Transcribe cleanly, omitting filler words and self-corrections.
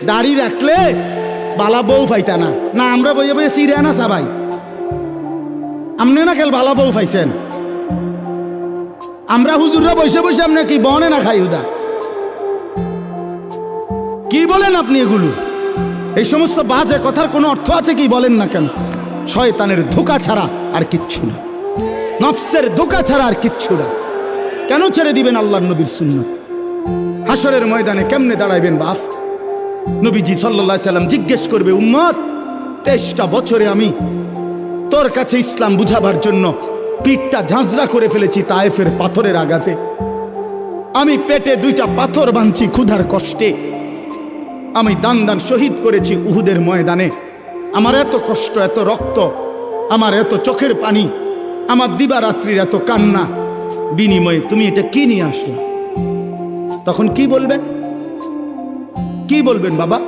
দাড়ি রাখলে বালা বউ পাইতা না। না আমরা বইয়ে বইয়ে সিরে না সবাই, আপনি না খেল বালা বউ পাইছেন। আমরা হুজুররা বসে বসে আপনি কি বনে না খাই উদা? কি বলেন আপনি এগুলো? এই সমস্ত বাজে কথার কোনো অর্থ আছে কি বলেন না কেন? শয়তানের ধোঁকা ছাড়া আর কিচ্ছু না, নফসের ধোঁকা ছাড়া আর কিচ্ছু না। কেন ছেড়ে দিবেন আল্লাহর নবীর সুন্নত? হাসরের ময়দানে কেমনে দাঁড়াইবেন বাপ? নবীজি সাল্লাল্লাহু আলাইহি সাল্লাম জিজ্ঞেস করবে, উম্মত 23টা বছরে আমি তোর কাছে ইসলাম বুঝাবার জন্য পিঠটা ঝাঁঝরা করে ফেলেছি তায়েফের পাথরের আঘাতে। আমি পেটে 2টা পাথর বাঁধছি ক্ষুধার কষ্টে। আমি দান দান শহীদ করেছি উহুদের ময়দানে। আমার এত কষ্ট, এত রক্ত, আমার এত চোখের পানি, আমার দিবারাত্রির এত কান্না, বিনিময়ে তুমি এটা কি নিয়ে আসলে? তখন কি বলবেন? কি বলবেন বাবা?